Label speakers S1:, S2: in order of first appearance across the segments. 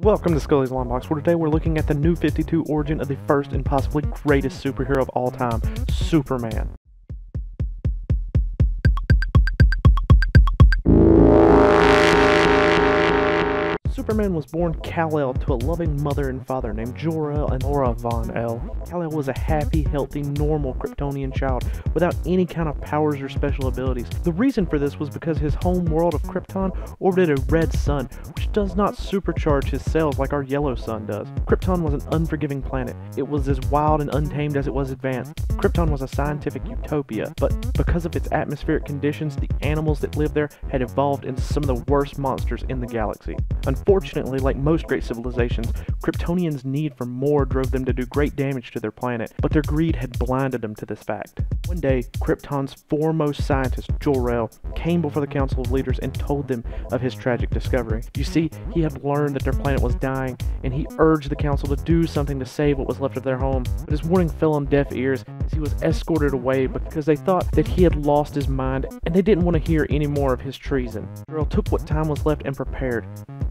S1: Welcome to Skully's Longbox, where today we're looking at the New 52 origin of the first and possibly greatest superhero of all time, Superman. Superman was born Kal-El to a loving mother and father named Jor-El and Laura Von El. Kal-El was a happy, healthy, normal Kryptonian child without any kind of powers or special abilities. The reason for this was because his home world of Krypton orbited a red sun, which does not supercharge his cells like our yellow sun does. Krypton was an unforgiving planet. It was as wild and untamed as it was advanced. Krypton was a scientific utopia, but because of its atmospheric conditions, the animals that lived there had evolved into some of the worst monsters in the galaxy. Unfortunately, like most great civilizations, Kryptonians' need for more drove them to do great damage to their planet, but their greed had blinded them to this fact. One day, Krypton's foremost scientist, Jor-El, came before the Council of Leaders and told them of his tragic discovery. You see, he had learned that their planet was dying, and he urged the Council to do something to save what was left of their home. But his warning fell on deaf ears as he was escorted away because they thought that he had lost his mind, and they didn't want to hear any more of his treason. Jor-El took what time was left and prepared.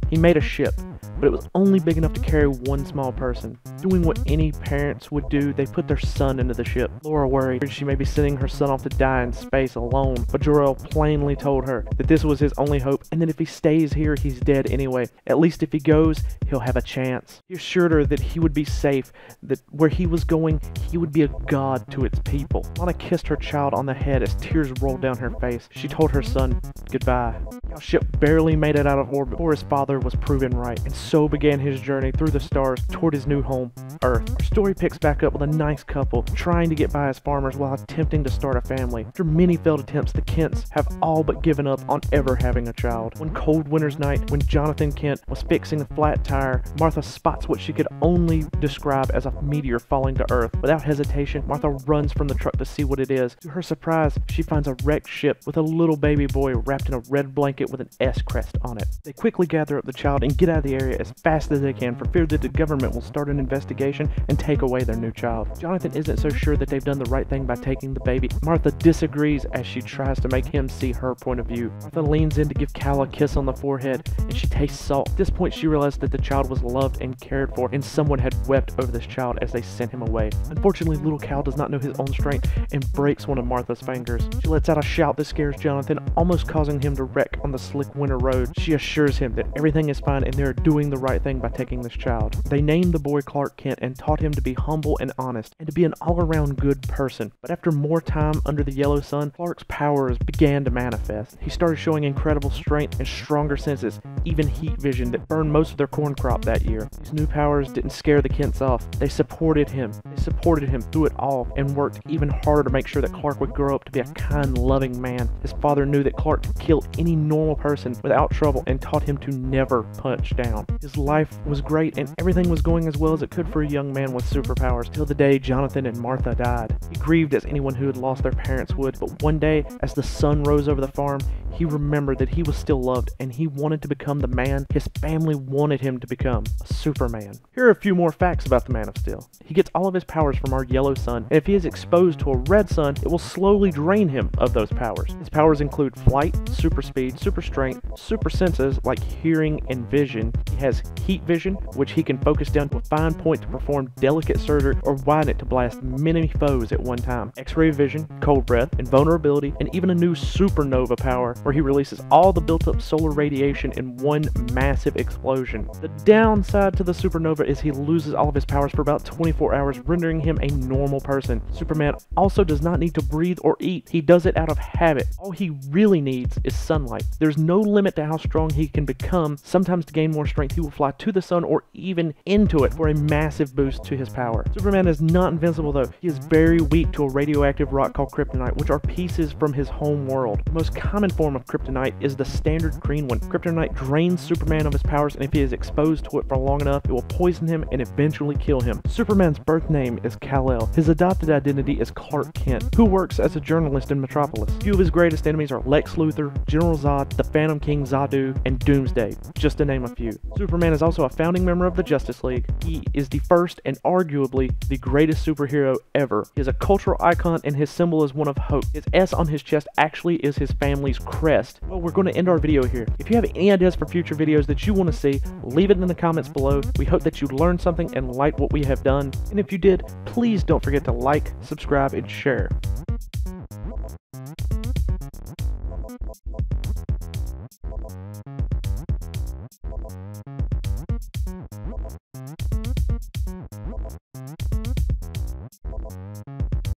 S1: He made a ship, but it was only big enough to carry one small person. Doing what any parents would do, they put their son into the ship. Laura worried she may be sending her son off to die in space alone, but Jor-El plainly told her that this was his only hope, and that if he stays here, he's dead anyway. At least if he goes, he'll have a chance. He assured her that he would be safe, that where he was going, he would be a god to its people. Lana kissed her child on the head as tears rolled down her face. She told her son goodbye. The ship barely made it out of orbit before his father was proven right, and so began his journey through the stars toward his new home, Earth. Our story picks back up with a nice couple trying to get by as farmers while attempting to start a family. After many failed attempts, the Kents have all but given up on ever having a child. One cold winter's night, when Jonathan Kent was fixing a flat tire, Martha spots what she could only describe as a meteor falling to Earth. Without hesitation, Martha runs from the truck to see what it is. To her surprise, she finds a wrecked ship with a little baby boy wrapped in a red blanket with an S crest on it. They quickly gather up the child and get out of the area as fast as they can for fear that the government will start an investigation and take away their new child. Jonathan isn't so sure that they've done the right thing by taking the baby. Martha disagrees as she tries to make him see her point of view. Martha leans in to give Cal a kiss on the forehead, and she tastes salt. At this point, she realizes that the child was loved and cared for, and someone had wept over this child as they sent him away. Unfortunately, little Cal does not know his own strength and breaks one of Martha's fingers. She lets out a shout that scares Jonathan, almost causing him to wreck on the slick winter road. She assures him that everything is fine and they're doing the right thing by taking this child. They named the boy Clark Kent and taught him to be humble and honest and to be an all-around good person. But after more time under the yellow sun, Clark's powers began to manifest. He started showing incredible strength and stronger senses, even heat vision that burned most of their corn crop that year. These new powers didn't scare the Kents off. They supported him. They supported him through it all and worked even harder to make sure that Clark would grow up to be a kind, loving man. His father knew that Clark could kill any normal person without trouble and taught him to never punch down. His life was great and everything was going as well as it could for a young man with superpowers till the day Jonathan and Martha died. He grieved as anyone who had lost their parents would, but one day, as the sun rose over the farm, he remembered that he was still loved and he wanted to become the man his family wanted him to become, a Superman. Here are a few more facts about the Man of Steel. He gets all of his powers from our yellow sun, and if he is exposed to a red sun, it will slowly drain him of those powers. His powers include flight, super speed, super strength, super senses like hearing and vision. He has heat vision, which he can focus down to a fine point to perform delicate surgery or widen it to blast many foes at one time. X-ray vision, cold breath, invulnerability, and even a new supernova power where he releases all the built-up solar radiation in one massive explosion. The downside to the supernova is he loses all of his powers for about 24 hours, rendering him a normal person. Superman also does not need to breathe or eat. He does it out of habit. All he really needs is sunlight. There's no limit to how strong he can become. Sometimes to gain more strength, he will fly to the sun or even into it for a massive boost to his power. Superman is not invincible though. He is very weak to a radioactive rock called kryptonite, which are pieces from his home world. The most common form of kryptonite is the standard green one. Kryptonite drains Superman of his powers, and if he is exposed to it for long enough, it will poison him and eventually kill him. Superman's birth name is Kal-El. His adopted identity is Clark Kent, who works as a journalist in Metropolis. Few of his greatest enemies are Lex Luthor, General Zod, the Phantom King Zadu, and Doomsday, just to name a few. Superman is also a founding member of the Justice League. He is the first and arguably the greatest superhero ever. He is a cultural icon and his symbol is one of hope. His S on his chest actually is his family's crest. Well, we're going to end our video here. If you have any ideas for for future videos that you want to see, leave it in the comments below. We hope that you learned something and liked what we have done. And if you did, please don't forget to like, subscribe, and share.